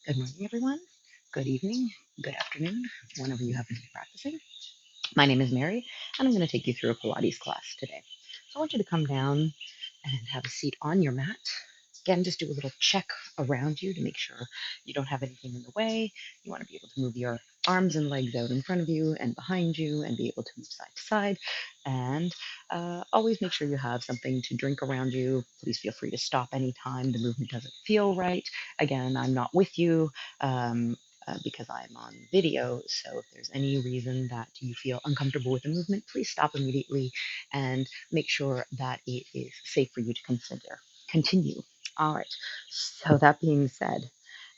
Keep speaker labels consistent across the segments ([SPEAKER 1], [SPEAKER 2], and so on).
[SPEAKER 1] Good morning, everyone. Good evening, good afternoon, whenever you happen to be practicing. My name is Mary, and I'm going to take you through a Pilates class today. So I want you to come down and have a seat on your mat. Again, just do a little check around you to make sure you don't have anything in the way. You want to be able to move your arms and legs out in front of you and behind you and be able to move side to side. And always make sure you have something to drink around you. Please feel free to stop anytime the movement doesn't feel right. Again, I'm not with you. Because I'm on video. So if there's any reason that you feel uncomfortable with the movement, please stop immediately and make sure that it is safe for you to continue. All right. So that being said,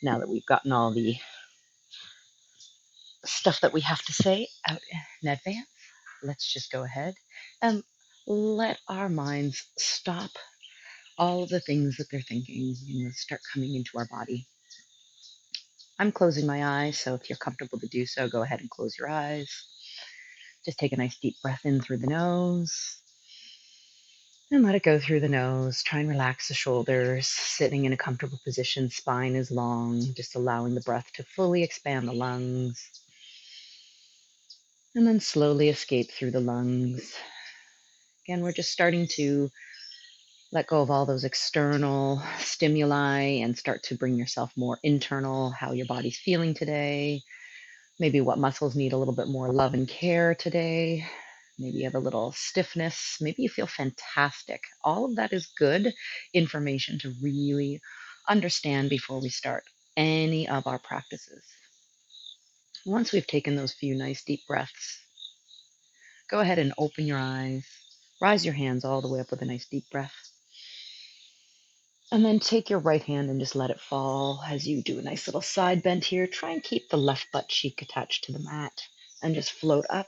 [SPEAKER 1] now that we've gotten all the stuff that we have to say out in advance, let's just go ahead and let our minds stop all of the things that they're thinking and start coming into our body. I'm closing my eyes, so if you're comfortable to do so, go ahead and close your eyes. Just take a nice deep breath in through the nose and let it go through the nose. Try and relax the shoulders, sitting in a comfortable position, spine is long, just allowing the breath to fully expand the lungs. And then slowly escape through the lungs. Again, we're just starting to let go of all those external stimuli and start to bring yourself more internal, how your body's feeling today, maybe what muscles need a little bit more love and care today. Maybe you have a little stiffness. Maybe you feel fantastic. All of that is good information to really understand before we start any of our practices. Once we've taken those few nice deep breaths, go ahead and open your eyes. Rise your hands all the way up with a nice deep breath. And then take your right hand and just let it fall as you do a nice little side bend here. Try and keep the left butt cheek attached to the mat and just float up.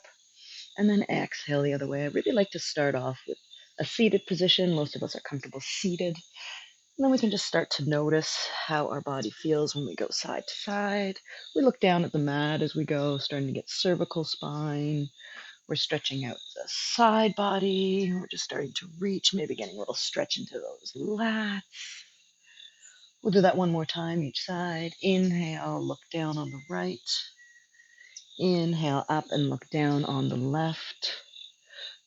[SPEAKER 1] And then exhale the other way. I really like to start off with a seated position. Most of us are comfortable seated. And then we can just start to notice how our body feels when we go side to side. We look down at the mat as we go, starting to get cervical spine. We're stretching out the side body. We're just starting to reach, maybe getting a little stretch into those lats. We'll do that one more time, each side. Inhale, look down on the right. Inhale up and look down on the left.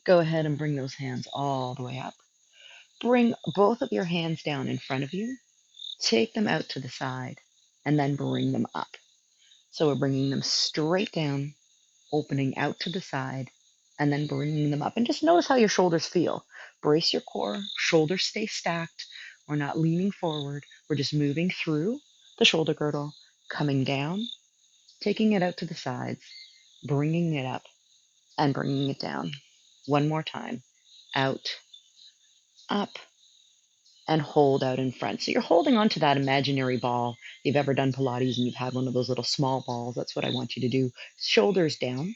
[SPEAKER 1] Go ahead and bring those hands all the way up. Bring both of your hands down in front of you. Take them out to the side and then bring them up. So we're bringing them straight down, opening out to the side, and then bringing them up. And just notice how your shoulders feel. Brace your core. Shoulders stay stacked. We're not leaning forward. We're just moving through the shoulder girdle, coming down, taking it out to the sides, bringing it up, and bringing it down. One more time. Out, up, and hold out in front. So you're holding on to that imaginary ball. If you've ever done Pilates and you've had one of those little small balls, that's what I want you to do. Shoulders down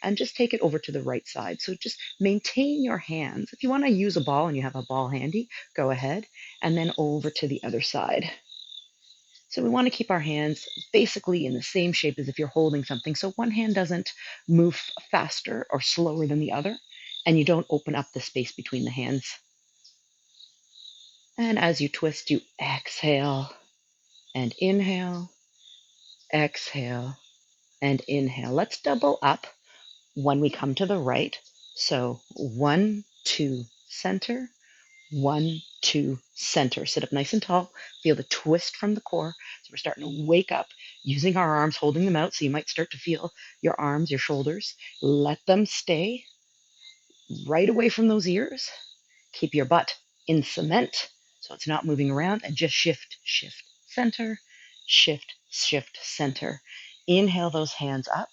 [SPEAKER 1] and just take it over to the right side. So just maintain your hands. If you want to use a ball and you have a ball handy, go ahead and then over to the other side. So we want to keep our hands basically in the same shape as if you're holding something. So one hand doesn't move faster or slower than the other, and you don't open up the space between the hands. And as you twist, you exhale and inhale, exhale and inhale. Let's double up when we come to the right. So 1, 2, center, 1, 2, center. Sit up nice and tall. Feel the twist from the core. So we're starting to wake up using our arms, holding them out. So you might start to feel your arms, your shoulders. Let them stay right away from those ears. Keep your butt in cement so it's not moving around, and just shift, shift, center, shift, shift, center. Inhale those hands up,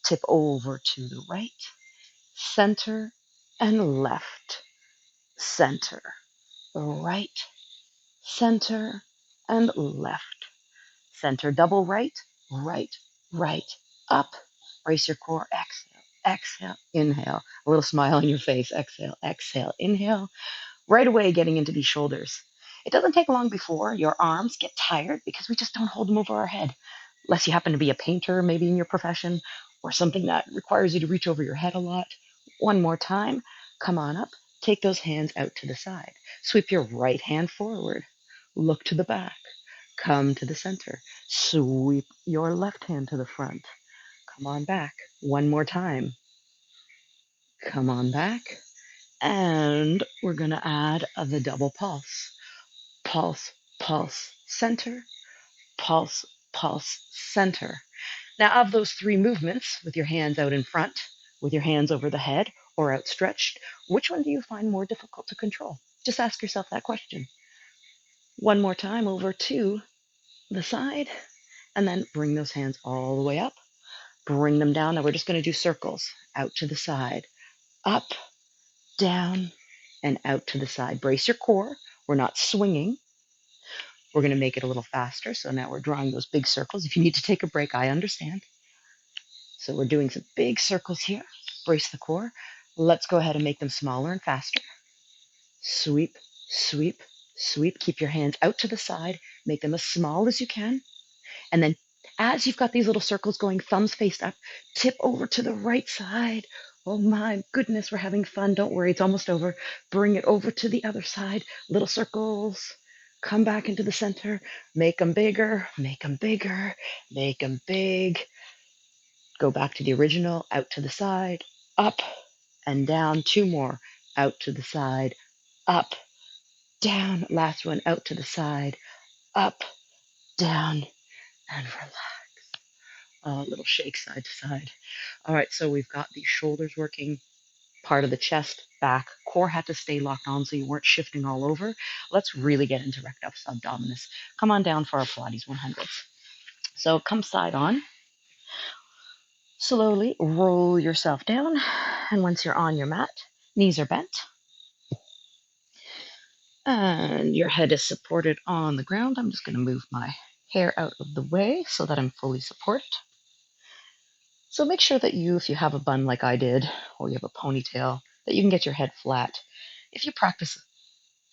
[SPEAKER 1] tip over to the right, center, and left, center, right, center, and left, center. Double right, right, right, up. Brace your core. Exhale, exhale, inhale. A little smile on your face. Exhale, exhale, inhale. Right away getting into these shoulders. It doesn't take long before your arms get tired because we just don't hold them over our head. Unless you happen to be a painter, maybe in your profession, or something that requires you to reach over your head a lot. One more time. Come on up. Take those hands out to the side. Sweep your right hand forward. Look to the back. Come to the center. Sweep your left hand to the front. Come on back. One more time. Come on back. And we're going to add the double pulse. Pulse, pulse, center, pulse, pulse, center. Now, of those three movements, with your hands out in front, with your hands over the head, or outstretched, which one do you find more difficult to control? Just ask yourself that question. One more time over to the side, and then bring those hands all the way up. Bring them down. Now we're just going to do circles. Out to the side, up, down, and out to the side. Brace your core. We're not swinging. We're going to make it a little faster. So now we're drawing those big circles. If you need to take a break, I understand. So we're doing some big circles here. Brace the core. Let's go ahead and make them smaller and faster. Sweep, sweep, sweep. Keep your hands out to the side. Make them as small as you can. And then as you've got these little circles going, thumbs faced up, tip over to the right side. Oh my goodness, we're having fun. Don't worry, it's almost over. Bring it over to the other side. Little circles. Come back into the center. Make them bigger, make them bigger, make them big. Go back to the original, out to the side, up and down. Two more, out to the side, up, down. Last one, out to the side, up, down, and relax. A little shake side to side. All right, so we've got the shoulders working, part of the chest, back, core had to stay locked on so you weren't shifting all over. Let's really get into rectus abdominis. Come on down for our Pilates 100s. So come side on. Slowly roll yourself down, and once you're on your mat, knees are bent, and your head is supported on the ground. I'm just going to move my hair out of the way so that I'm fully supported. So make sure that you, if you have a bun like I did, or you have a ponytail, that you can get your head flat. If you practice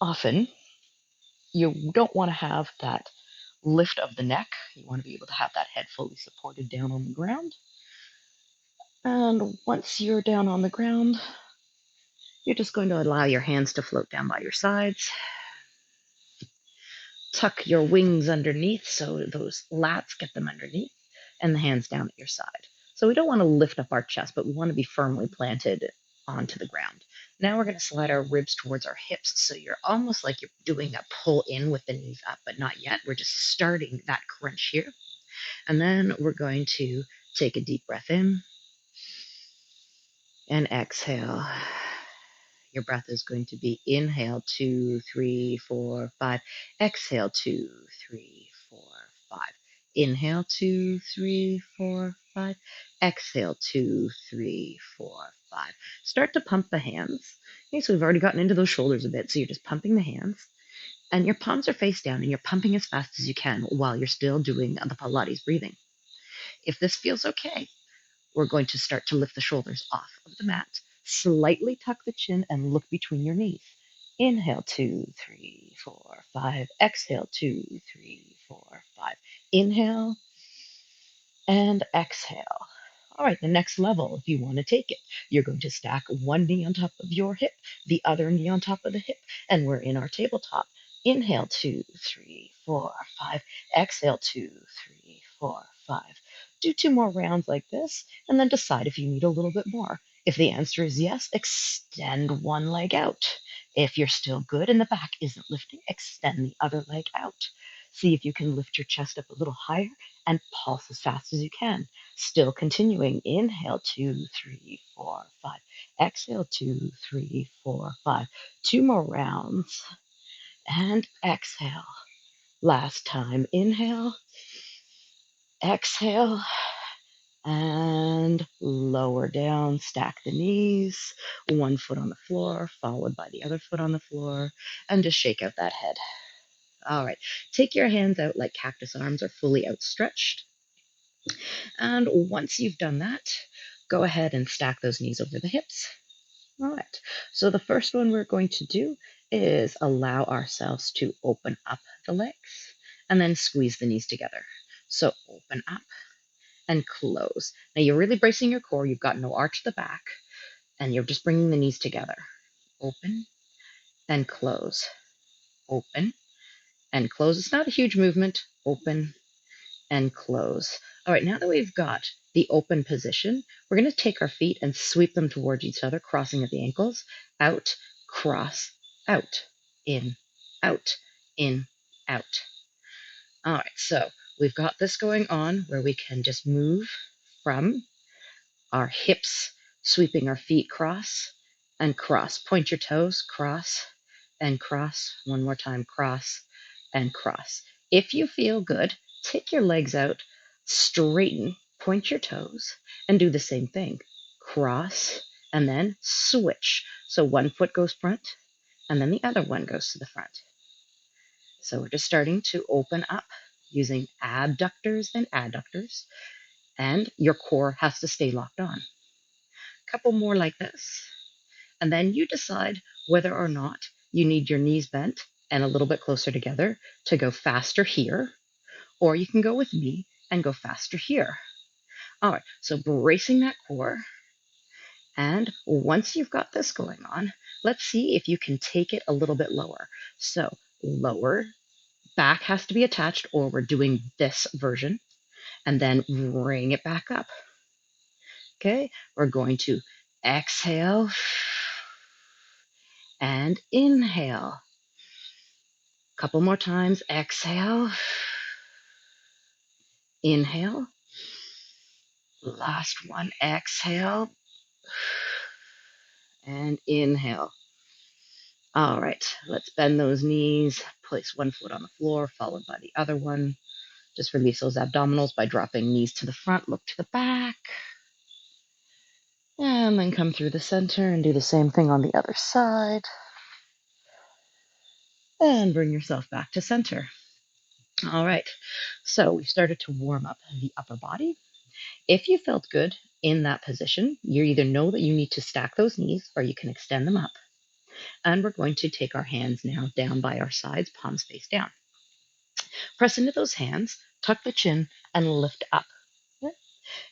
[SPEAKER 1] often, you don't want to have that lift of the neck. You want to be able to have that head fully supported down on the ground. And once you're down on the ground, you're just going to allow your hands to float down by your sides. Tuck your wings underneath so those lats get them underneath, and the hands down at your side. So we don't want to lift up our chest, but we want to be firmly planted onto the ground. Now we're going to slide our ribs towards our hips. So you're almost like you're doing a pull in with the knees up, but not yet. We're just starting that crunch here. And then we're going to take a deep breath in and exhale. Your breath is going to be inhale, 2, 3, 4, 5. Exhale, 2, 3, 4, 5. Inhale, 2, 3, 4, 5. Exhale, 2, 3, 4, 5. Start to pump the hands. Okay, so we've already gotten into those shoulders a bit, so you're just pumping the hands. And your palms are face down, and you're pumping as fast as you can while you're still doing the Pilates breathing. If this feels okay, we're going to start to lift the shoulders off of the mat. Slightly tuck the chin and look between your knees. Inhale, 2, 3, 4, 5. Exhale, 2, 3, 4, 5. Inhale and exhale. All right, the next level, if you want to take it, you're going to stack one knee on top of your hip, the other knee on top of the hip, and we're in our tabletop. Inhale, 2, 3, 4, 5. Exhale, 2, 3, 4, 5. Do two more rounds like this, and then decide if you need a little bit more. If the answer is yes, extend one leg out. If you're still good and the back isn't lifting, extend the other leg out. See if you can lift your chest up a little higher and pulse as fast as you can. Still continuing. Inhale, 2, 3, 4, 5. Exhale, 2, 3, 4, 5. Two more rounds. And exhale. Last time. Inhale, exhale, and lower down. Stack the knees. One foot on the floor, followed by the other foot on the floor. And just shake out that head. All right. Take your hands out like cactus arms are fully outstretched. And once you've done that, go ahead and stack those knees over the hips. All right. So the first one we're going to do is allow ourselves to open up the legs and then squeeze the knees together. So open up and close. Now you're really bracing your core. You've got no arch at the back, and you're just bringing the knees together. Open and close. Open and close. It's not a huge movement. Open and close. All right, now that we've got the open position, we're going to take our feet and sweep them towards each other, crossing at the ankles. Out, cross, out, in, out, in, out. All right, so we've got this going on where we can just move from our hips, sweeping our feet cross and cross. Point your toes, cross and cross. One more time, cross and cross. If you feel good, take your legs out, straighten, point your toes, and do the same thing. Cross and then switch. So one foot goes front and then the other one goes to the front. So we're just starting to open up using abductors and adductors, and your core has to stay locked on. Couple more like this, and then you decide whether or not you need your knees bent and a little bit closer together to go faster here, or you can go with me and go faster here. All right, so bracing that core, and once you've got this going on, let's see if you can take it a little bit lower. So lower, back has to be attached, or we're doing this version, and then bring it back up. Okay, we're going to exhale and inhale. Couple more times. Exhale. Inhale. Last one. Exhale and inhale. All right, let's bend those knees. Place one foot on the floor, followed by the other one. Just release those abdominals by dropping knees to the front, look to the back. And then come through the center and do the same thing on the other side. And bring yourself back to center. All right, so we started to warm up the upper body. If you felt good in that position, you either know that you need to stack those knees or you can extend them up. And we're going to take our hands now down by our sides, palms face down. Press into those hands, tuck the chin, and lift up.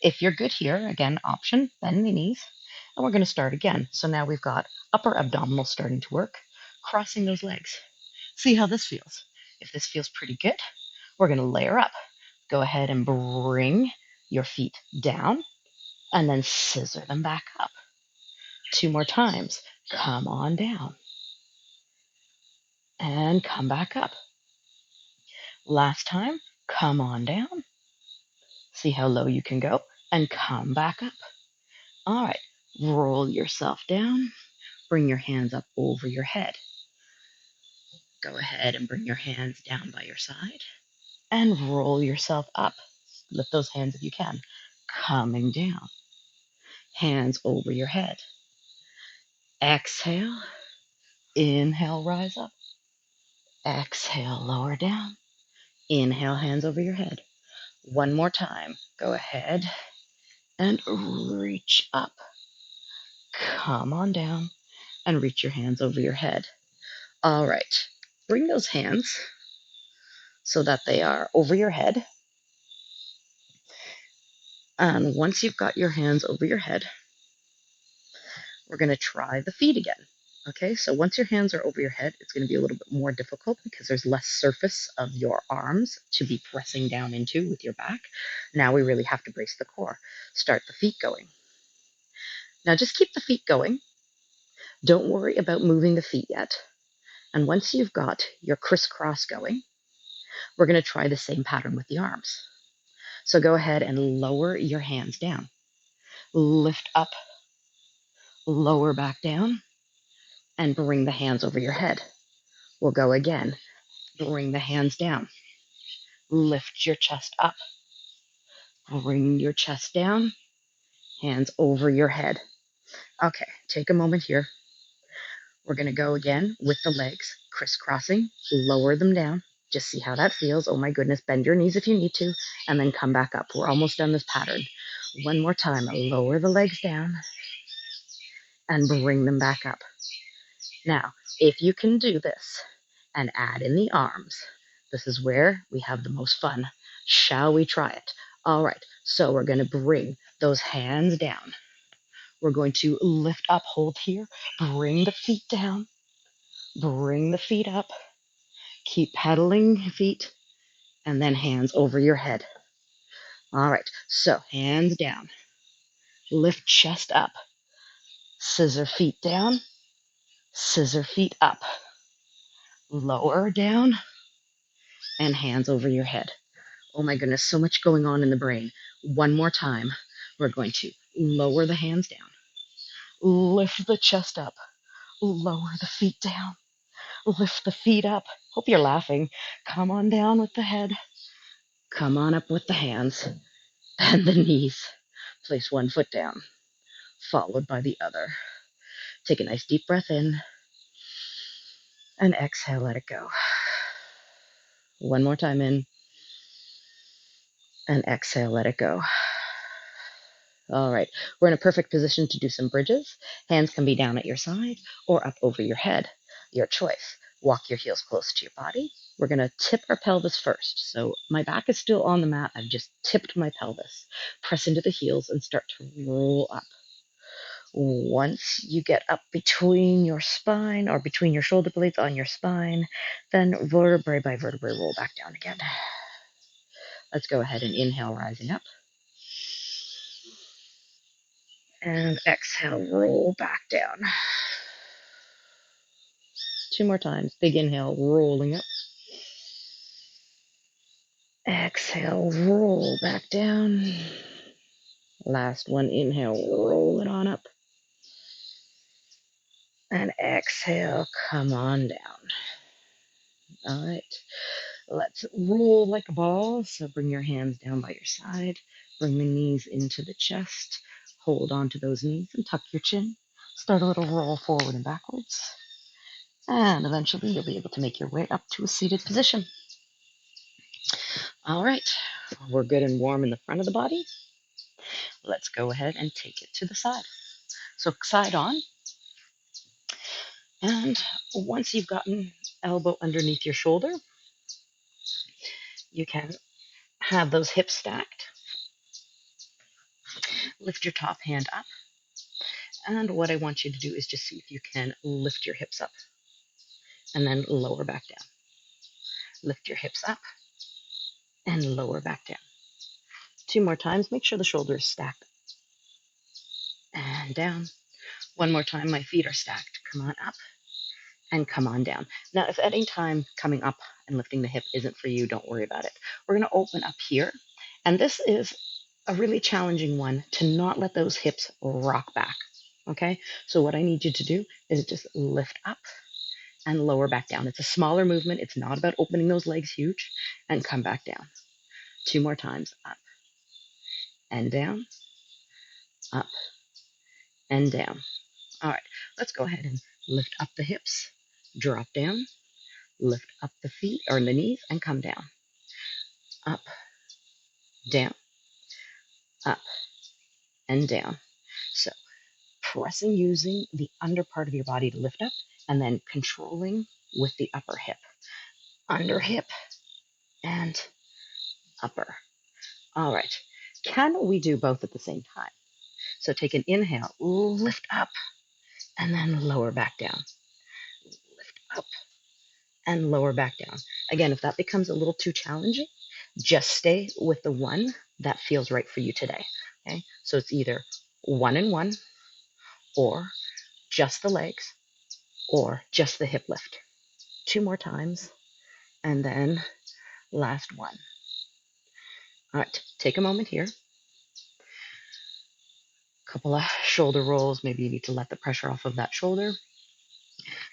[SPEAKER 1] If you're good here, again, option, bend the knees. And we're going to start again. So now we've got upper abdominals starting to work, crossing those legs. See how this feels. If this feels pretty good, we're going to layer up. Go ahead and bring your feet down and then scissor them back up. 2 more times. Come on down and come back up. Last time, come on down. See how low you can go and come back up. All right, roll yourself down. Bring your hands up over your head. Go ahead and bring your hands down by your side and roll yourself up. Lift those hands if you can. Coming down. Hands over your head. Exhale. Inhale, rise up. Exhale, lower down. Inhale, hands over your head. One more time. Go ahead and reach up. Come on down and reach your hands over your head. All right. Bring those hands so that they are over your head. And once you've got your hands over your head, we're going to try the feet again. Okay, so once your hands are over your head, it's going to be a little bit more difficult because there's less surface of your arms to be pressing down into with your back. Now we really have to brace the core. Start the feet going. Now just keep the feet going. Don't worry about moving the feet yet. And once you've got your crisscross going, we're going to try the same pattern with the arms. So go ahead and lower your hands down. Lift up, lower back down, and bring the hands over your head. We'll go again. Bring the hands down. Lift your chest up. Bring your chest down. Hands over your head. Okay, take a moment here. We're going to go again with the legs, crisscrossing. Lower them down. Just see how that feels. Oh my goodness, bend your knees if you need to, and then come back up. We're almost done this pattern. One more time. Lower the legs down and bring them back up. Now, if you can do this and add in the arms, this is where we have the most fun. Shall we try it? All right, so we're going to bring those hands down. We're going to lift up, hold here, bring the feet down, bring the feet up, keep pedaling feet, and then hands over your head. All right, so hands down, lift chest up, scissor feet down, scissor feet up, lower down, and hands over your head. Oh my goodness, so much going on in the brain. One more time, we're going to lower the hands down, lift the chest up, lower the feet down, lift the feet up. Hope you're laughing. Come on down with the head, come on up with the hands and the knees. Place one foot down, followed by the other. Take a nice deep breath in and exhale, let it go. One more time in and exhale, let it go. All right, we're in a perfect position to do some bridges. Hands can be down at your side or up over your head. Your choice. Walk your heels close to your body. We're going to tip our pelvis first. So my back is still on the mat. I've just tipped my pelvis. Press into the heels and start to roll up. Once you get up between your spine or between your shoulder blades on your spine, then vertebrae by vertebrae roll back down again. Let's go ahead and inhale, rising up. And exhale, roll back down. Two more times. Big inhale, rolling up. Exhale, roll back down. Last one, inhale, roll it on up. And exhale, come on down. All right. Let's roll like a ball. So bring your hands down by your side. Bring the knees into the chest. Hold on to those knees and tuck your chin. Start a little roll forward and backwards. And eventually you'll be able to make your way up to a seated position. All right. We're good and warm in the front of the body. Let's go ahead and take it to the side. So side on. And once you've gotten elbow underneath your shoulder, you can have those hips stacked. Lift your top hand up. And what I want you to do is just see if you can lift your hips up and then lower back down. Lift your hips up and lower back down. Two more times. Make sure the shoulders stacked and down. One more time. My feet are stacked. Come on up and come on down. Now, if at any time coming up and lifting the hip isn't for you, don't worry about it. We're going to open up here. And this is a really challenging one to not let those hips rock back. Okay? So what I need you to do is just lift up and lower back down. It's a smaller movement. It's not about opening those legs huge, and come back down. Two more times. Up and down, up and down. All right, let's go ahead and lift up the hips, drop down, lift up the feet or the knees and come down. Up, down, up and down. So pressing using the under part of your body to lift up and then controlling with the upper hip. Under hip and upper. All right. Can we do both at the same time? So take an inhale, lift up, and then lower back down. Lift up and lower back down. Again, if that becomes a little too challenging, just stay with the one that feels right for you today. Okay? So it's either one and one, or just the legs, or just the hip lift. Two more times, and then last one. All right, take a moment here. Couple of shoulder rolls. Maybe you need to let the pressure off of that shoulder.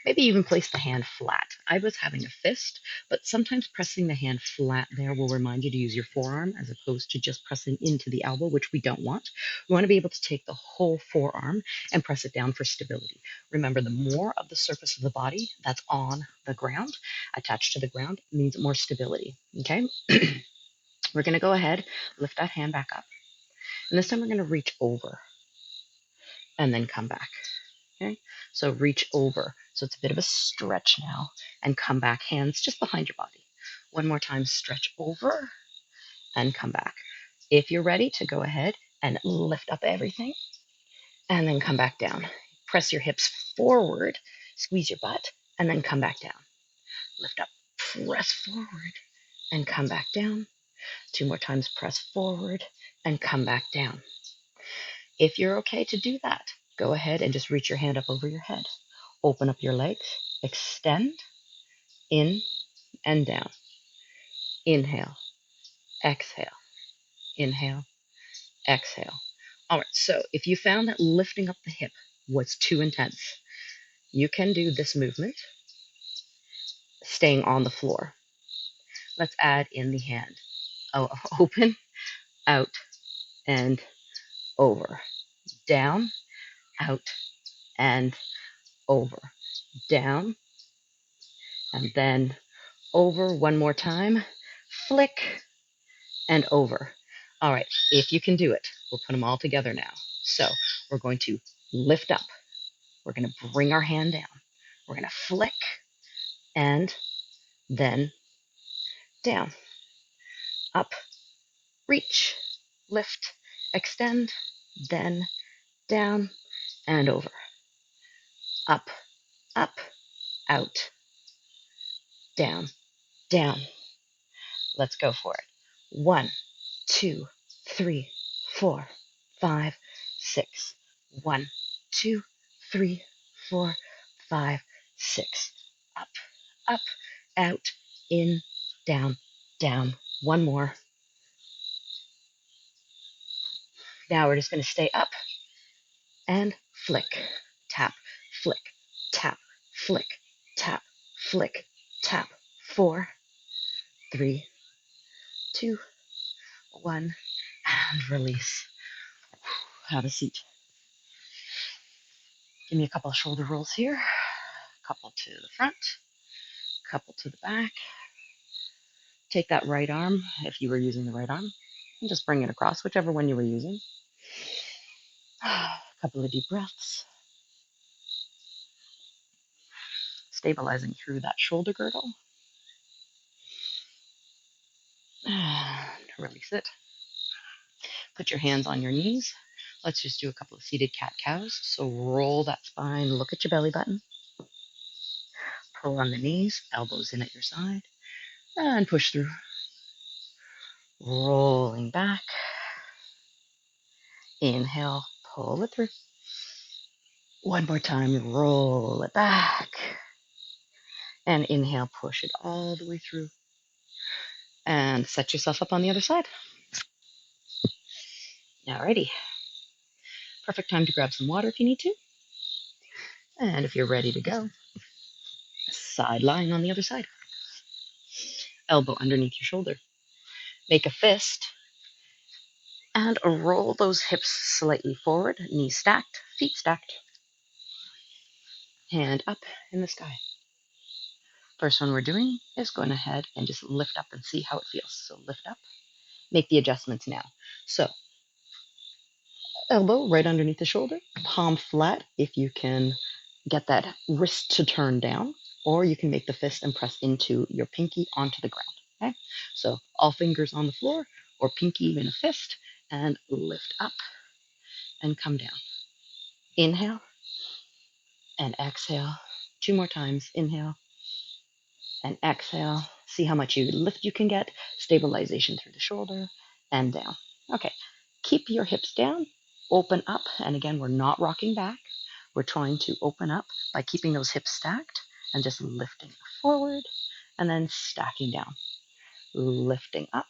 [SPEAKER 1] Maybe even place the hand flat. I was having a fist, but sometimes pressing the hand flat there will remind you to use your forearm as opposed to just pressing into the elbow, which we don't want. We want to be able to take the whole forearm and press it down for stability. Remember, the more of the surface of the body that's on the ground, attached to the ground, means more stability. Okay? We're going to go ahead, lift that hand back up. And this time we're going to reach over and then come back. Okay, so reach over. So it's a bit of a stretch now and come back, hands just behind your body. One more time, stretch over and come back. If you're ready to go ahead and lift up everything and then come back down. Press your hips forward, squeeze your butt, and then come back down. Lift up, press forward and come back down. 2 more times, press forward and come back down. If you're okay to do that, go ahead and just reach your hand up over your head. Open up your legs, extend, in and down. Inhale, exhale, inhale, exhale. All right, so if you found that lifting up the hip was too intense, you can do this movement staying on the floor. Let's add in the hand. Oh, open, out, and over. Down, out, and over. Down, and then over one more time. Flick, and over. All right, if you can do it, we'll put them all together now. So we're going to lift up. We're going to bring our hand down. We're going to flick, and then down, up, reach, lift, extend, then down and over, up, up, out, down, down. Let's go for it. 1, 2, 3, 4, 5, 6. 1, 2, 3, 4, 5, 6. Up, up, out, in, down, down. One more. Now we're just going to stay up and flick, tap, flick, tap, flick, tap, flick, tap. 4, 3, 2, 1, and release. Have a seat. Give me a couple of shoulder rolls here. Couple to the front, couple to the back. Take that right arm, if you were using the right arm, and just bring it across, whichever one you were using. A couple of deep breaths. Stabilizing through that shoulder girdle. And release it. Put your hands on your knees. Let's just do a couple of seated cat-cows. So roll that spine, look at your belly button. Pull on the knees, elbows in at your side, and push through. Rolling back. Inhale, pull it through. One more time, roll it back. And inhale, push it all the way through. And set yourself up on the other side. Alrighty. Perfect time to grab some water if you need to. And if you're ready to go, side lying on the other side. Elbow underneath your shoulder. Make a fist and roll those hips slightly forward, knees stacked, feet stacked. Hand up in the sky. First one we're doing is going ahead and just lift up and see how it feels. So lift up, make the adjustments now. So elbow right underneath the shoulder, palm flat if you can get that wrist to turn down, or you can make the fist and press into your pinky onto the ground. Okay, so all fingers on the floor or pinky in a fist, and lift up and come down. Inhale and exhale. 2 more times. Inhale and exhale. See how much lift you can get. Stabilization through the shoulder and down. Okay, keep your hips down, open up, and again, we're not rocking back. We're trying to open up by keeping those hips stacked and just lifting forward and then stacking down. Lifting up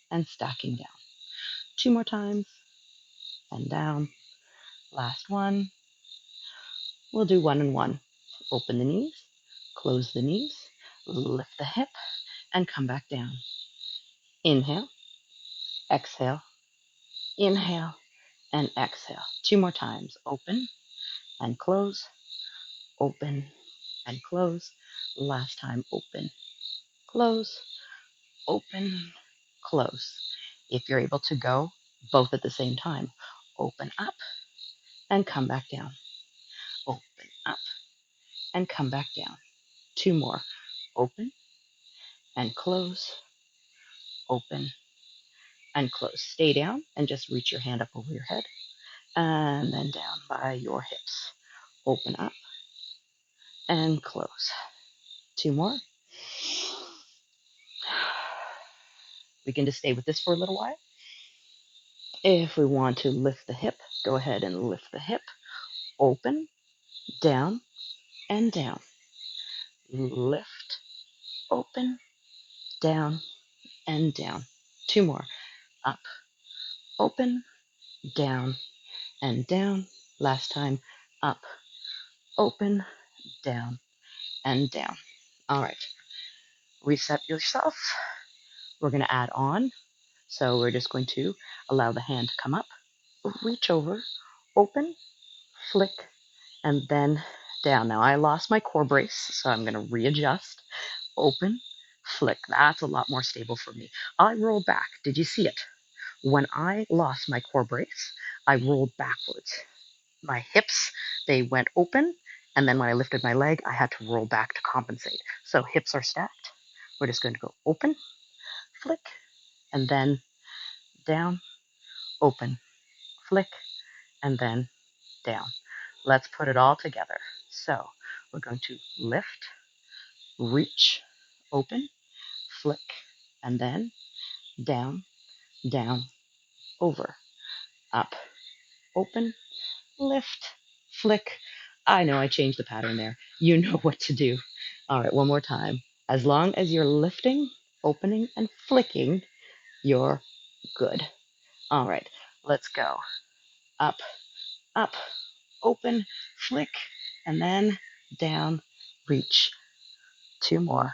[SPEAKER 1] and stacking down. 2 more times and down. Last one. We'll do 1 and 1. Open the knees, close the knees, lift the hip, and come back down. Inhale, exhale, inhale, and exhale. 2 more times. Open and close, open and close. Last time, open, close, open, close. If you're able to go both at the same time, open up and come back down. Open up and come back down. 2 more. Open and close, open and close. Stay down and just reach your hand up over your head and then down by your hips. Open up and close. 2 more. We can just stay with this for a little while. If we want to lift the hip, go ahead and lift the hip. Open, down, and down. Lift, open, down, and down. Two more. Up, open, down, and down. Last time. Up, open, down, and down. All right. Reset yourself. We're going to add on. So we're just going to allow the hand to come up, reach over, open, flick, and then down. Now I lost my core brace, so I'm going to readjust. Open, flick. That's a lot more stable for me. I roll back. Did you see it? When I lost my core brace, I rolled backwards. My hips, they went open, and then when I lifted my leg, I had to roll back to compensate. So hips are stacked. We're just going to go open, flick, and then down, open, flick, and then down. Let's put it all together. So we're going to lift, reach, open, flick, and then down, down, over, up, open, lift, flick. I know I changed the pattern there. You know what to do. All right, one more time. As long as you're lifting, opening, and flicking, you're good. All right, let's go. Up, up, open, flick, and then down, reach. Two more.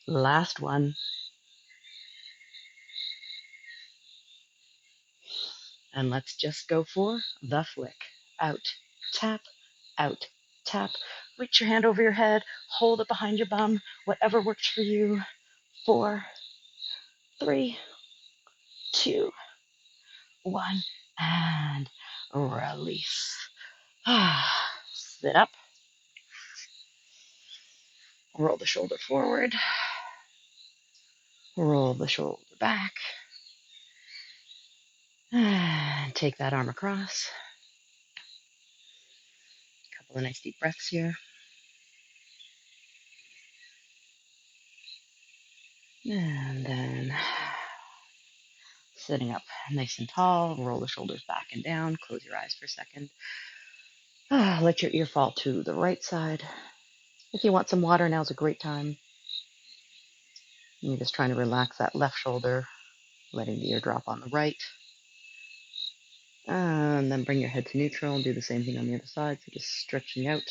[SPEAKER 1] Last one. And let's just go for the flick. Out, tap, out, tap. Reach your hand over your head, hold it behind your bum, whatever works for you. 4, 3, 2, 1, and release. Sit up, roll the shoulder forward, roll the shoulder back, and take that arm across. A couple of nice deep breaths here. And then sitting up nice and tall, roll the shoulders back and down, close your eyes for a second. Let your ear fall to the right side. If you want some water, now's a great time. You're just trying to relax that left shoulder, letting the ear drop on the right. And then bring your head to neutral and do the same thing on the other side. So just stretching out.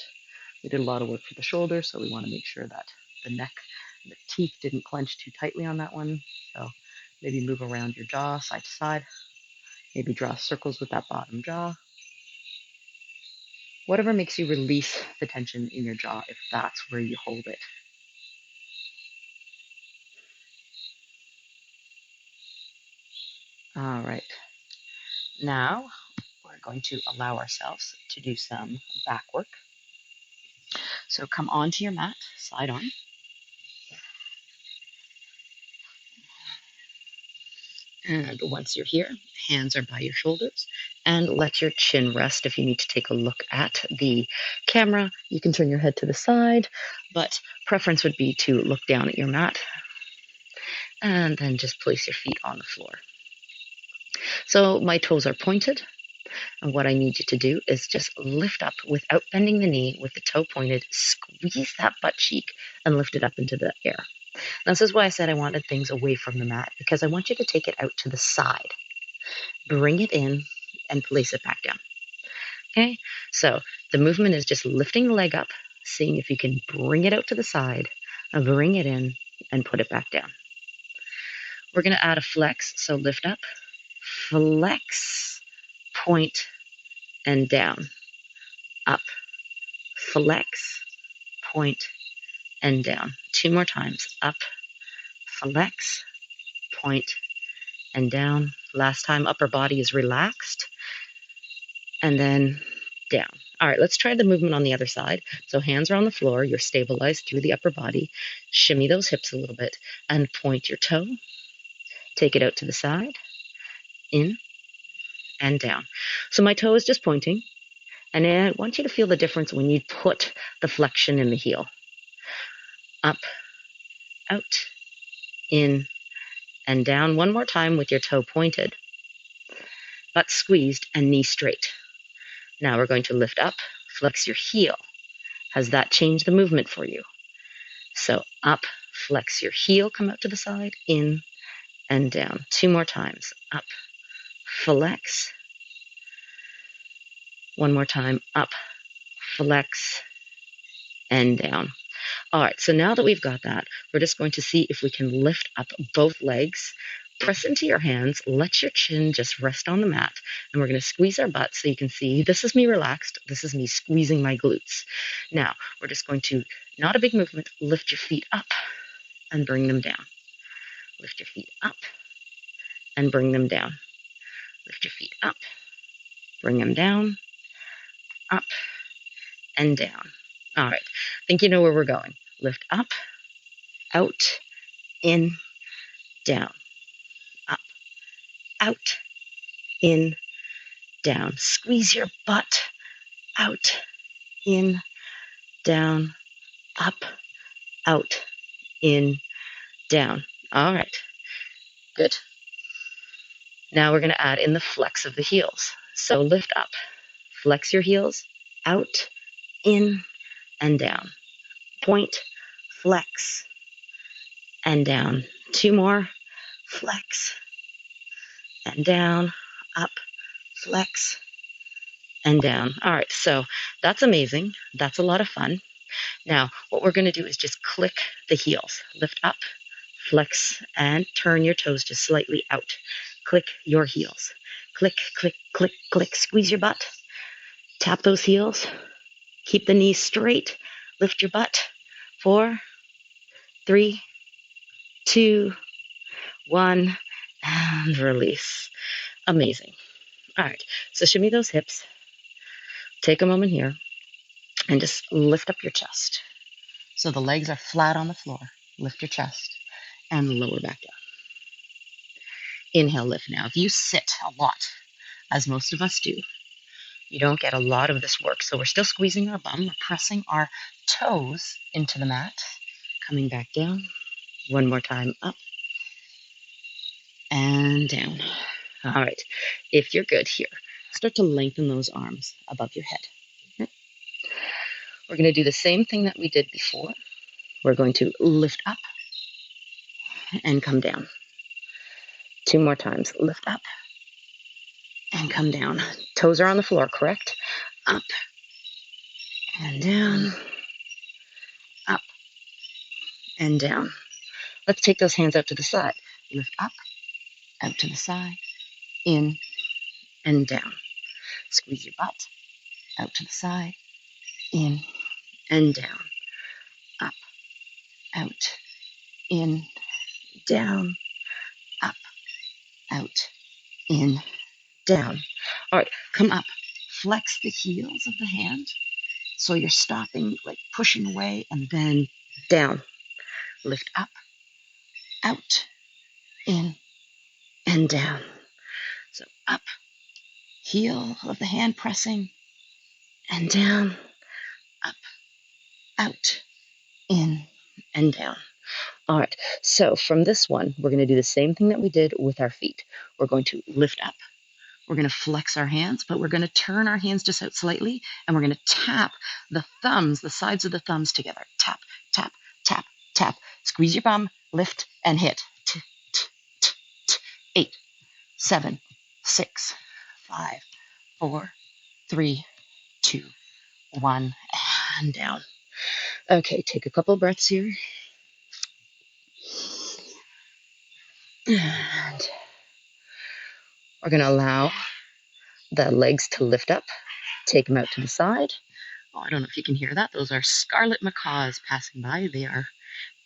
[SPEAKER 1] We did a lot of work for the shoulder, so we want to make sure that the neck, the teeth didn't clench too tightly on that one. So maybe move around your jaw side to side. Maybe draw circles with that bottom jaw. Whatever makes you release the tension in your jaw, if that's where you hold it. All right. Now we're going to allow ourselves to do some back work. So come onto your mat, side on. And once you're here, hands are by your shoulders, and let your chin rest. If you need to take a look at the camera, you can turn your head to the side, but preference would be to look down at your mat and then just place your feet on the floor. So my toes are pointed, and what I need you to do is just lift up without bending the knee with the toe pointed, squeeze that butt cheek and lift it up into the air. Now, this is why I said I wanted things away from the mat, because I want you to take it out to the side. Bring it in and place it back down. Okay, so the movement is just lifting the leg up, seeing if you can bring it out to the side, and bring it in and put it back down. We're going to add a flex, so lift up, flex, point, and down. Up, flex, point, and down. Two more times. Up, flex, point, and down. Last time, upper body is relaxed. And then down. All right, let's try the movement on the other side. So hands are on the floor. You're stabilized through the upper body. Shimmy those hips a little bit and point your toe. Take it out to the side, in and down. So my toe is just pointing. And I want you to feel the difference when you put the flexion in the heel. up, out, in, and down. One more time with your toe pointed, butt squeezed, and knee straight. Now we're going to lift up, flex your heel. Has that changed the movement for you? So up, flex your heel, come out to the side, in and down. 2 more times. Up, flex. One more time. Up, flex, and down. All right, so now that we've got that, we're just going to see if we can lift up both legs. Press into your hands, let your chin just rest on the mat, and we're going to squeeze our butt so you can see this is me relaxed, this is me squeezing my glutes. Now, we're just going to, not a big movement, lift your feet up and bring them down. Lift your feet up and bring them down. Lift your feet up, bring them down, up, and down. All right, I think you know where we're going. Lift up, out, in, down, up, out, in, down. Squeeze your butt, out, in, down, up, out, in, down. All right, good. Now we're going to add in the flex of the heels. So lift up, flex your heels, out, in, and down. Point, flex, and down. 2 more, flex, and down, up, flex, and down. All right, so that's amazing. That's a lot of fun. Now, what we're going to do is just click the heels. Lift up, flex, and turn your toes just slightly out. Click your heels. Click, click, click, click. Squeeze your butt. Tap those heels. Keep the knees straight. Lift your butt. 4, 3, 2, 1, and release. Amazing. All right, so shimmy those hips. Take a moment here and just lift up your chest. So the legs are flat on the floor. Lift your chest and lower back down. Inhale, lift now. If you sit a lot, as most of us do, you don't get a lot of this work. So we're still squeezing our bum. We're pressing our toes into the mat. Coming back down. One more time. Up and down. All right. If you're good here, start to lengthen those arms above your head. We're going to do the same thing that we did before. We're going to lift up and come down. 2 more times. Lift up and come down. Toes are on the floor, correct? Up and down. Up and down. Let's take those hands out to the side. Lift up, out to the side, in and down. Squeeze your butt, out to the side, in and down. Up, out, in, down, up, out, in, down. All right, come up. Flex the heels of the hand. So you're stopping, like pushing away, and then down. Lift up, out, in, and down. So up, heel of the hand pressing, and down, up, out, in, and down. All right, so from this one, we're going to do the same thing that we did with our feet. We're going to lift up. We're going to flex our hands, but we're going to turn our hands just out slightly, and we're going to tap the thumbs, the sides of the thumbs together. Tap, tap, tap, tap. Squeeze your bum, lift, and hit. 8, 7, 6, 5, 4, 3, 2, 1, and down. Okay, take a couple breaths here. And we're going to allow the legs to lift up. Take them out to the side. Oh, I don't know if you can hear that. Those are scarlet macaws passing by. They are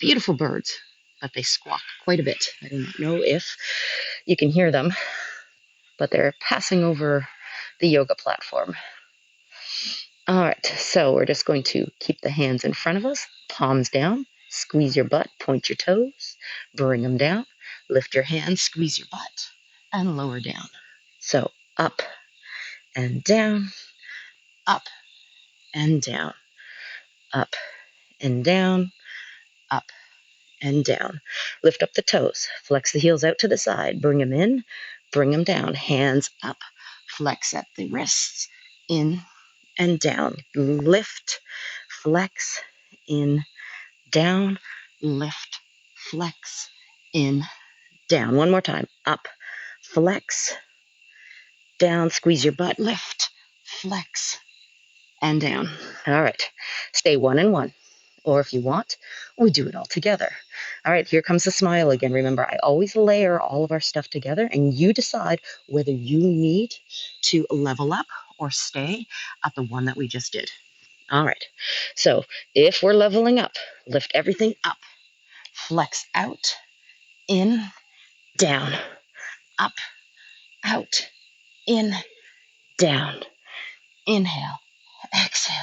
[SPEAKER 1] beautiful birds, but they squawk quite a bit. I don't know if you can hear them, but they're passing over the yoga platform. All right, so we're just going to keep the hands in front of us, palms down, squeeze your butt, point your toes, bring them down, lift your hands, squeeze your butt, and lower down. So up and down, up and down, up and down, up and down. Lift up the toes. Flex the heels out to the side. Bring them in. Bring them down. Hands up. Flex at the wrists. In and down. Lift. Flex. In. Down. Lift. Flex. In. Down. One more time. Up. Flex. Down. Squeeze your butt. Lift. Flex. And down. All right. Stay one and one. Or if you want, we do it all together. All right, here comes the smile again. Remember, I always layer all of our stuff together, and you decide whether you need to level up or stay at the one that we just did. All right. So if we're leveling up, lift everything up, flex out, in, down, up, out, in, down. Inhale, exhale,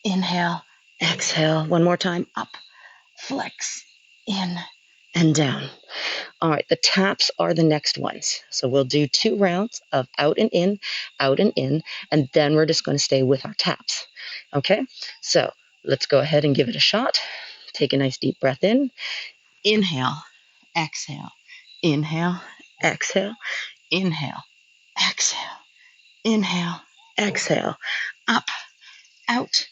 [SPEAKER 1] inhale, exhale. One more time, up, flex, in, and down. All right, the taps are the next ones. So we'll do 2 rounds of out and in, and then we're just going to stay with our taps. Okay, so let's go ahead and give it a shot. Take a nice deep breath in. Inhale, exhale, inhale, exhale, inhale, exhale, inhale, exhale, up, out,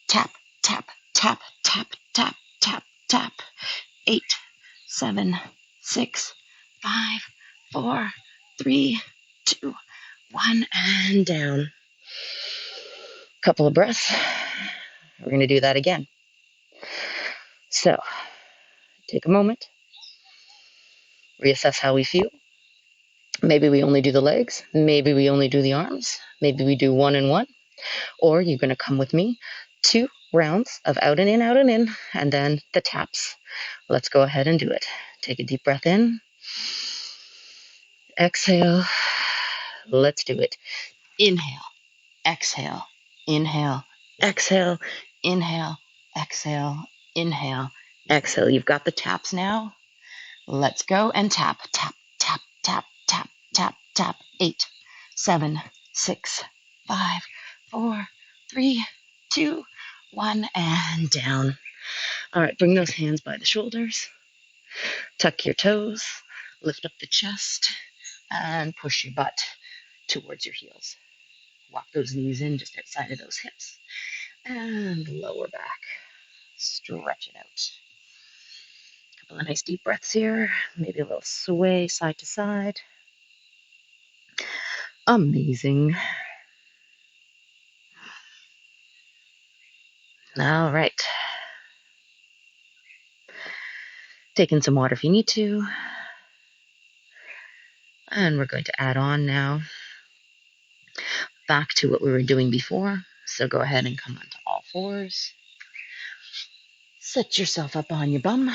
[SPEAKER 1] tap, tap, tap, tap, tap, tap, tap. 8, 7, 6, 5, 4, 3, 2, 1, and down. Couple of breaths. We're going to do that again. So take a moment, reassess how we feel. Maybe we only do the legs. Maybe we only do the arms. Maybe we do 1 and 1. Or you're going to come with me 2 rounds of out and in, and then the taps. Let's go ahead and do it. Take a deep breath in. Exhale. Let's do it. Inhale. Exhale, inhale, exhale, inhale, exhale, inhale, exhale. You've got the taps now. Let's go and tap, tap, tap, tap, tap, tap, tap. 8, 7, 6, 5, 4, 3, 2, 1, and down. All right, bring those hands by the shoulders. Tuck your toes, lift up the chest, and push your butt towards your heels. Walk those knees in just outside of those hips. And lower back. Stretch it out. A couple of nice deep breaths here. Maybe a little sway side to side. Amazing. All right. Take in some water if you need to. And we're going to add on now back to what we were doing before. So go ahead and come onto all fours. Set yourself up on your bum.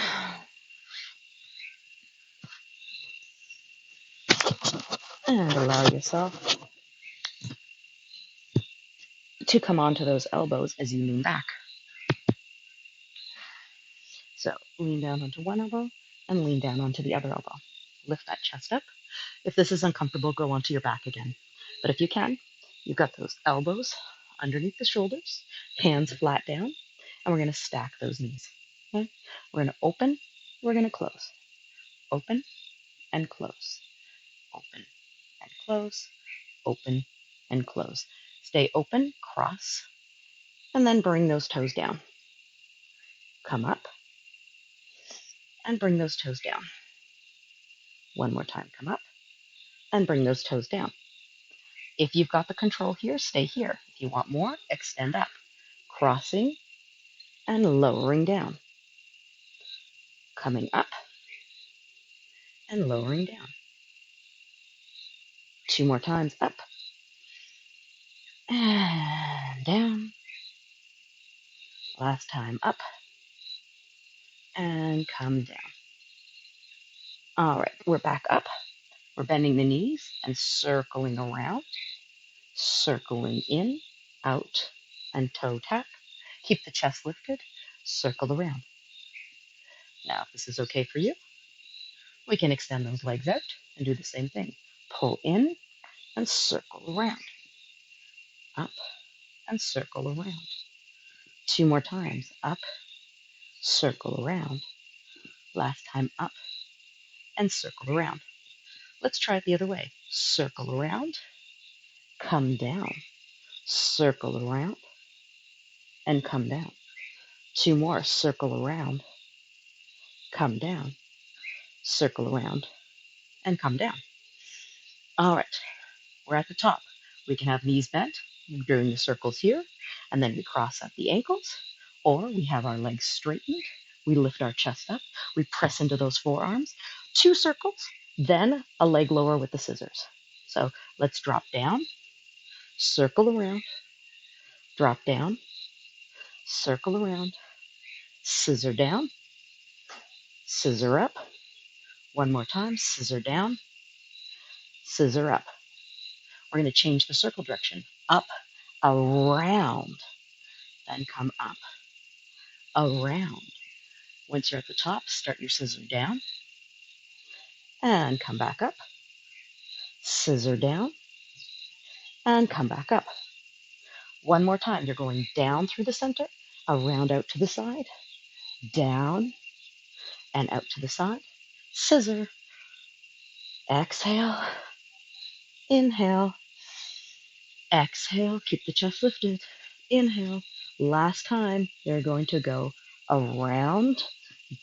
[SPEAKER 1] And allow yourself to come onto those elbows as you lean back. So lean down onto one elbow and lean down onto the other elbow. Lift that chest up. If this is uncomfortable, go onto your back again. But if you can, you've got those elbows underneath the shoulders, hands flat down, and we're going to stack those knees. Okay? We're going to open, we're going to close. Open and close. Open and close. Open and close. Stay open, cross, and then bring those toes down. Come up and bring those toes down. One more time, come up and bring those toes down. If you've got the control here, stay here. If you want more, extend up. Crossing and lowering down. Coming up and lowering down. 2 more times, up and down. Last time, up and come down. All right, we're back up. We're bending the knees and circling around. Circling in, out, and toe tap. Keep the chest lifted. Circle around. Now, if this is okay for you, we can extend those legs out and do the same thing. Pull in and circle around. Up and circle around. 2 more times. Up circle around. Last time up and circle around. Let's try it the other way. Circle around, come down, circle around, and come down. Two more. Circle around, come down, circle around, and come down. All right, we're at the top. We can have knees bent during the circles here, and then we cross up the ankles, or we have our legs straightened. We lift our chest up. We press into those forearms. Two circles, then a leg lower with the scissors. So let's drop down, circle around, drop down, circle around, scissor down, scissor up. One more time, scissor down, scissor up. We're going to change the circle direction. Up, around, then come up, around. Once you're at the top, start your scissor down and come back up. Scissor down and come back up. One more time. You're going down through the center, around out to the side, down and out to the side. Scissor. Exhale, inhale, exhale. Keep the chest lifted. Inhale. Last time, you're going to go around,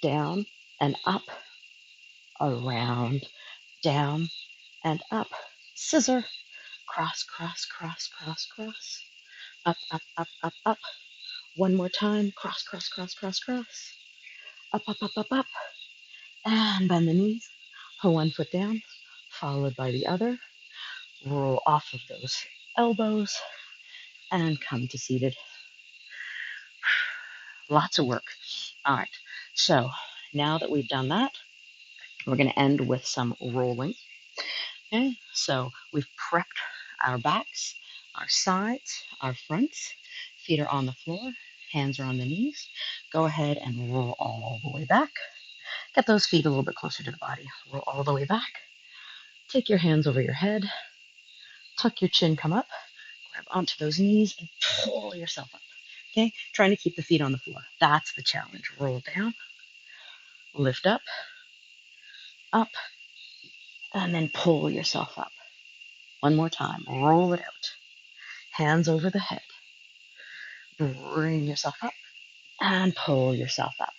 [SPEAKER 1] down, and up, around, down, and up. Scissor. Cross, cross, cross, cross, cross. Up, up, up, up, up. One more time. Cross, cross, cross, cross, cross. Up, up, up, up, up. And bend the knees. Pull one foot down, followed by the other. Roll off of those elbows and come to seated. Lots of work. All right. So now that we've done that, we're going to end with some rolling. Okay. So we've prepped our backs, our sides, our fronts. Feet are on the floor. Hands are on the knees. Go ahead and roll all the way back. Get those feet a little bit closer to the body. Roll all the way back. Take your hands over your head. Tuck your chin, come up. Grab onto those knees and pull yourself up. Okay? Trying to keep the feet on the floor. That's the challenge. Roll down, lift up, up, and then pull yourself up. One more time. Roll it out. Hands over the head. Bring yourself up and pull yourself up.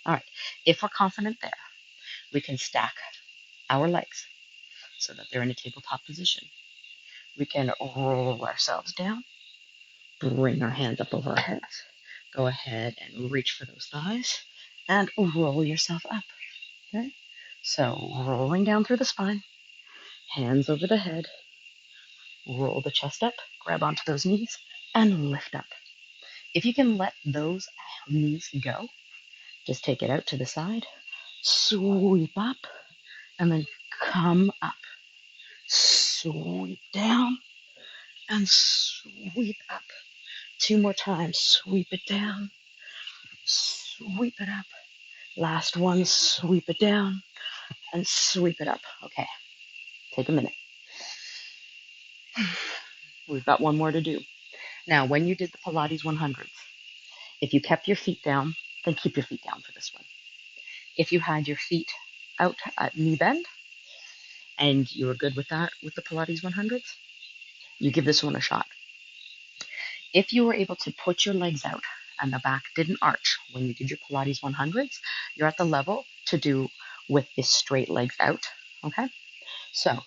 [SPEAKER 1] All right. If we're confident there, we can stack our legs so that they're in a tabletop position. We can roll ourselves down, bring our hands up over our heads. Go ahead and reach for those thighs and roll yourself up. Okay? So rolling down through the spine, hands over the head, roll the chest up, grab onto those knees, and lift up. If you can let those knees go, just take it out to the side, sweep up, and then come up. Sweep down and sweep up. Two more times. Sweep it down, sweep it up. Last one, sweep it down and sweep it up. Okay, take a minute. We've got one more to do. Now, when you did the Pilates 100s, if you kept your feet down, then keep your feet down for this one. If you had your feet out at knee bend and you were good with that with the Pilates 100s, you give this one a shot. If you were able to put your legs out and the back didn't arch when you did your Pilates 100s, you're at the level to do with the straight legs out. Okay? So,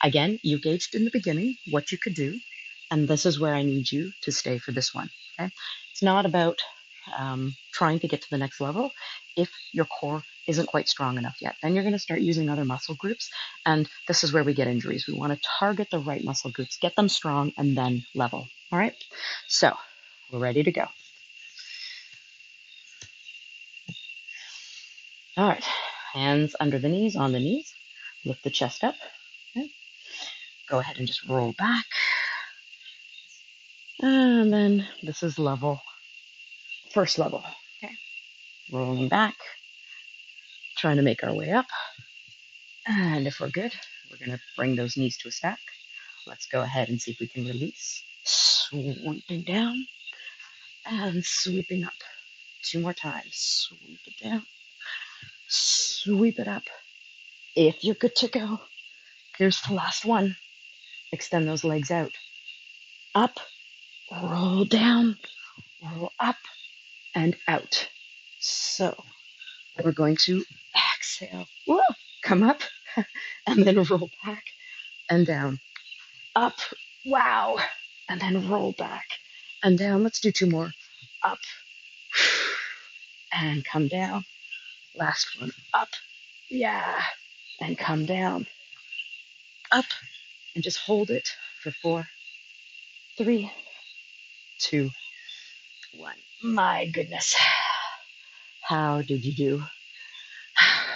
[SPEAKER 1] again, you gauged in the beginning what you could do, and this is where I need you to stay for this one. Okay? It's not about trying to get to the next level if your core isn't quite strong enough yet. Then you're going to start using other muscle groups, and this is where we get injuries. We want to target the right muscle groups, get them strong, and then level. All right? So, we're ready to go. All right. Hands under the knees, on the knees. Lift the chest up. Okay. Go ahead and just roll back. And then this is level, first level. Okay. Rolling back, trying to make our way up. And if we're good, we're going to bring those knees to a stack. Let's go ahead and see if we can release. Sweeping down and sweeping up. 2 more times. Sweep it down. Sweep it up. If you're good to go, here's the last one. Extend those legs out. Up, roll down, roll up, and out. So we're going to exhale. Whoa, come up, and then roll back and down. Up, wow, and then roll back and down. Let's do 2 more. Up, and come down. Last one. Up, yeah, and come down. Up, and just hold it for 4, 3, 2, 1. My goodness. How did you do?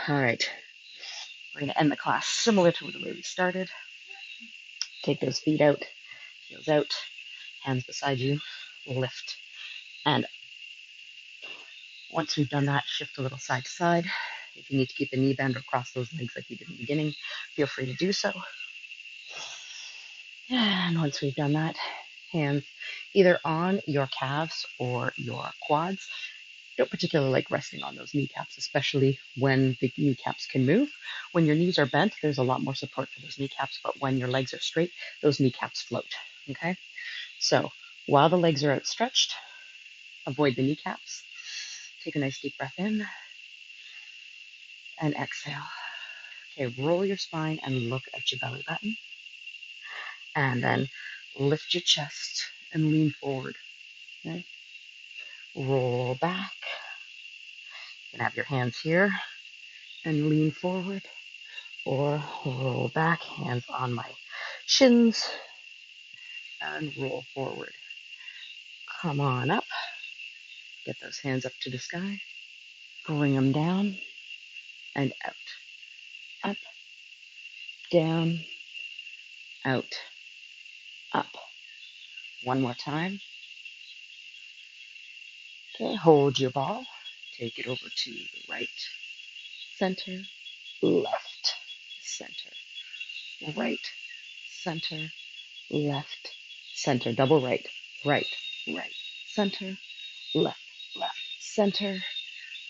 [SPEAKER 1] All right. We're going to end the class similar to the way we started. Take those feet out, heels out, hands beside you, lift. And once we've done that, shift a little side to side. If you need to keep a knee bend or cross those legs like you did in the beginning, feel free to do so. And once we've done that, hands either on your calves or your quads. Don't particularly like resting on those kneecaps, especially when the kneecaps can move. When your knees are bent, there's a lot more support for those kneecaps, but when your legs are straight, those kneecaps float, okay? So while the legs are outstretched, avoid the kneecaps. Take a nice deep breath in and exhale. Okay, roll your spine and look at your belly button. And then lift your chest and lean forward, okay? Roll back. You can have your hands here and lean forward, or roll back, hands on my shins, and roll forward. Come on up. Get those hands up to the sky. Bring them down and out. Up, down, out, up. One more time. Okay, hold your ball. Take it over to the right, center, left, center, right, center, left, center. Double right, right, right, center, left, left, center,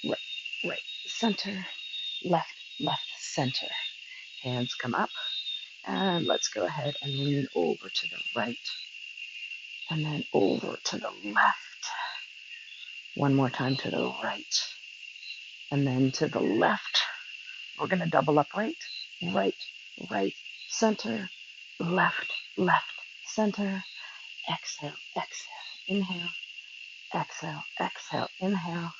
[SPEAKER 1] right, right, center, left, left, center. Hands come up, and let's go ahead and lean over to the right, and then over to the left. One more time to the right, and then to the left. We're going to double up right, right, right, center, left, left, center. Exhale, exhale, inhale, exhale, exhale, inhale.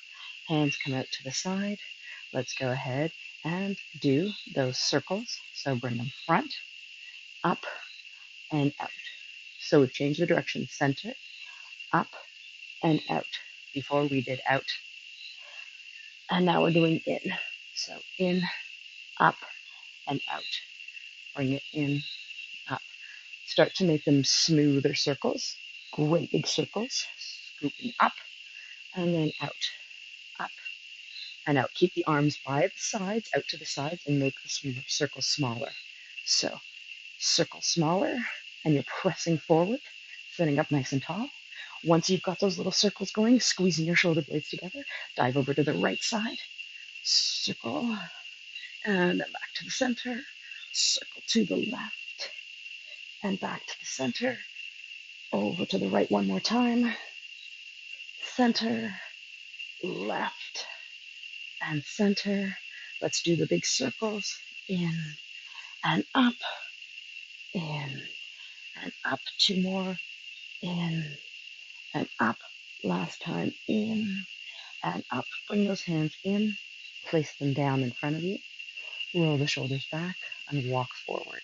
[SPEAKER 1] Hands come out to the side. Let's go ahead and do those circles. So bring them front, up, and out. So we've changed the direction. Center, up, and out. Before we did out. And now we're doing in. So in, up, and out. Bring it in, up. Start to make them smoother circles. Great big circles. Scooping up, and then out. Up and out. Keep the arms by the sides, out to the sides, and make the circle smaller. So circle smaller, and you're pressing forward, sitting up nice and tall. Once you've got those little circles going, squeezing your shoulder blades together, dive over to the right side, circle, and then back to the center, circle to the left, and back to the center, over to the right one more time, center, left, and center. Let's do the big circles, in and up, in and up. 2 more, in and up. Last time, in and up. Bring those hands in, place them down in front of you, roll the shoulders back, and walk forward.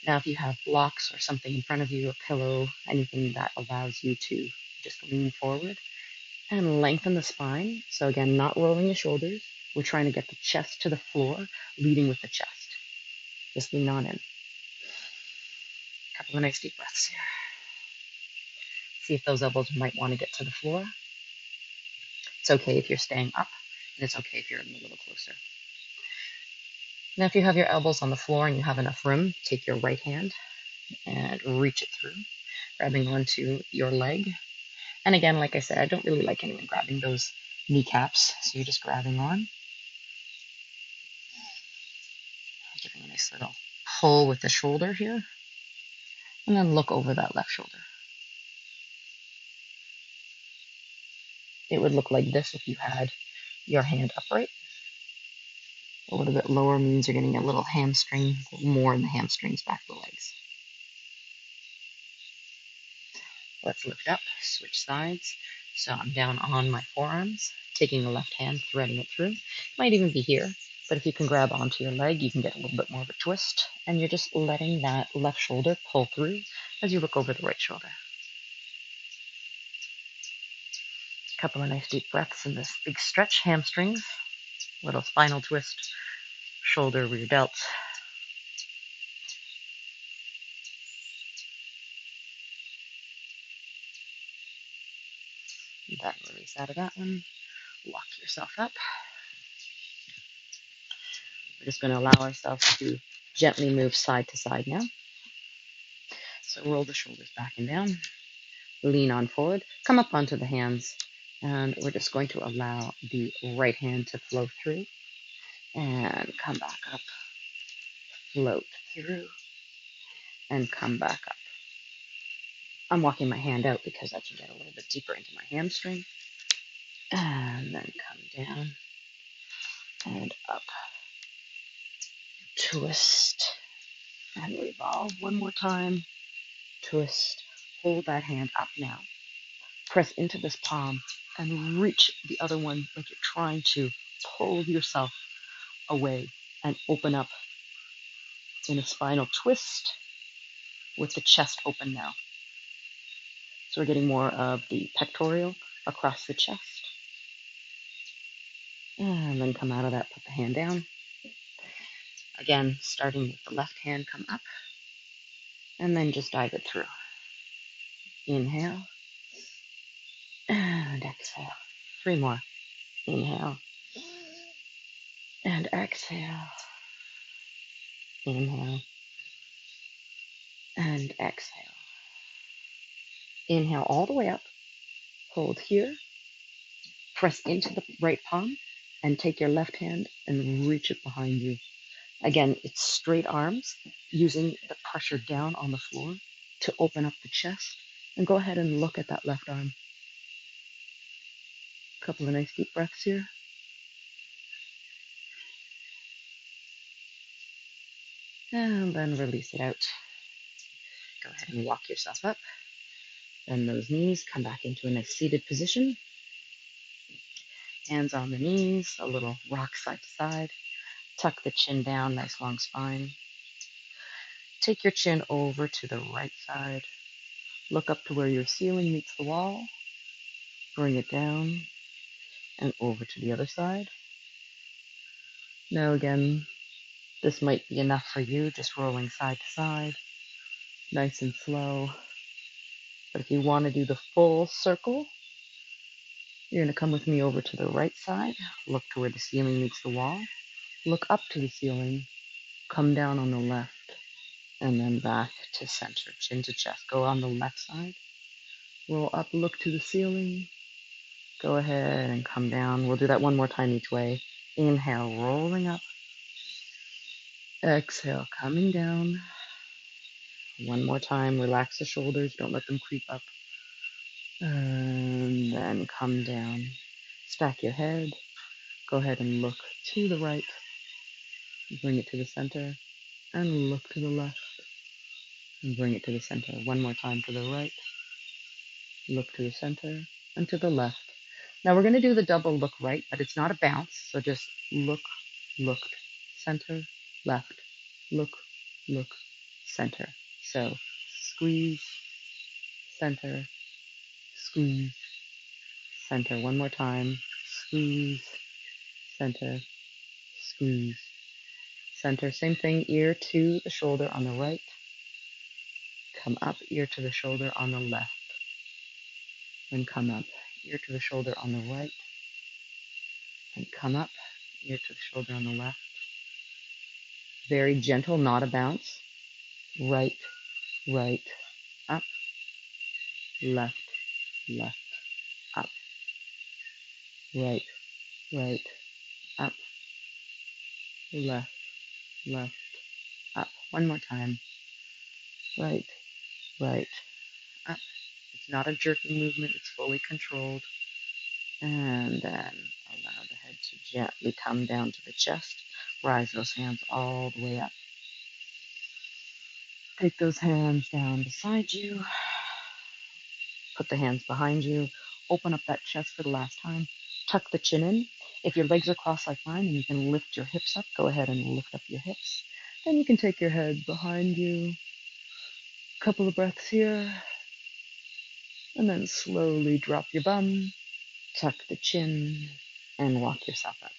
[SPEAKER 1] Now, if you have blocks or something in front of you, a pillow, anything that allows you to just lean forward and lengthen the spine. So again, not rolling the shoulders. We're trying to get the chest to the floor, leading with the chest. Just lean on in. A couple of nice deep breaths here. See if those elbows might want to get to the floor. It's okay if you're staying up, and it's okay if you're a little closer. Now, if you have your elbows on the floor and you have enough room, take your right hand and reach it through, grabbing onto your leg, And again, like I said, I don't really like anyone grabbing those kneecaps. So you're just grabbing on, giving a nice little pull with the shoulder here, and then look over that left shoulder. It would look like this if you had your hand upright. A little bit lower means you're getting a little hamstring, more in the hamstrings, back of the legs. Let's lift up, switch sides. So I'm down on my forearms, taking the left hand, threading it through. Might even be here, but if you can grab onto your leg, you can get a little bit more of a twist, and you're just letting that left shoulder pull through as you look over the right shoulder. A couple of nice deep breaths in this big stretch, hamstrings, little spinal twist, shoulder, rear delt. Then release out of that one. Lock yourself up. We're just going to allow ourselves to gently move side to side now. So roll the shoulders back and down. Lean on forward. Come up onto the hands. And we're just going to allow the right hand to flow through. And come back up. Float through. And come back up. I'm walking my hand out because I can get a little bit deeper into my hamstring. And then come down and up. Twist and revolve one more time. Twist. Hold that hand up now. Press into this palm and reach the other one like you're trying to pull yourself away and open up in a spinal twist with the chest open now. So we're getting more of the pectoral across the chest. And then come out of that, put the hand down. Again, starting with the left hand, come up. And then just dive it through. Inhale. And exhale. 3 more. Inhale. And exhale. Inhale. And exhale. Inhale all the way up. Hold here. Press into the right palm and take your left hand and reach it behind you. Again, it's straight arms, using the pressure down on the floor to open up the chest. And go ahead and look at that left arm. A couple of nice deep breaths here. And then release it out. Go ahead and walk yourself up. Bend those knees, come back into a nice seated position. Hands on the knees, a little rock side to side. Tuck the chin down, nice long spine. Take your chin over to the right side. Look up to where your ceiling meets the wall. Bring it down and over to the other side. Now again, this might be enough for you, just rolling side to side, nice and slow. But if you want to do the full circle, you're going to come with me over to the right side. Look to where the ceiling meets the wall. Look up to the ceiling. Come down on the left. And then back to center, chin to chest. Go on the left side. Roll up, look to the ceiling. Go ahead and come down. We'll do that one more time each way. Inhale, rolling up. Exhale, coming down. One more time. Relax the shoulders. Don't let them creep up. And then come down. Stack your head. Go ahead and look to the right. Bring it to the center. And look to the left. And bring it to the center. One more time to the right. Look to the center. And to the left. Now we're going to do the double look right, but it's not a bounce. So just look, center, left, look, center. So squeeze, center, squeeze, center. One more time. Squeeze, center, squeeze, center. Same thing, ear to the shoulder on the right. Come up, ear to the shoulder on the left. Then come up, ear to the shoulder on the right. And come up, ear to the shoulder on the left. Very gentle, not a bounce. Right, up, left, left. right, right, up, left, left, up. One more time. Right, right, up. It's not a jerking movement, it's fully controlled. And then allow the head to gently come down to the chest. Rise those hands all the way up. Take those hands down beside you. Put the hands behind you. Open up that chest for the last time. Tuck the chin in. If your legs are crossed like mine and you can lift your hips up, go ahead and lift up your hips. Then you can take your head behind you. Couple of breaths here. And then slowly drop your bum. Tuck the chin and walk yourself up.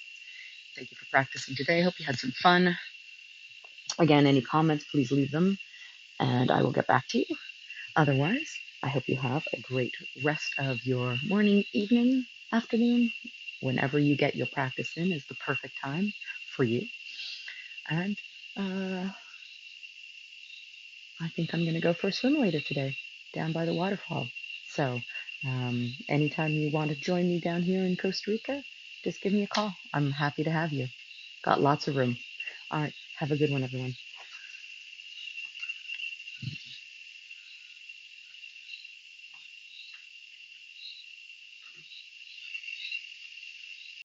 [SPEAKER 1] Thank you for practicing today. I hope you had some fun. Again, any comments, please leave them and I will get back to you. Otherwise, I hope you have a great rest of your morning, evening, afternoon. Whenever you get your practice in is the perfect time for you. And I think I'm going to go for a swim later today down by the waterfall. So anytime you want to join me down here in Costa Rica, just give me a call. I'm happy to have you. Got lots of room. All right. Have a good one, everyone.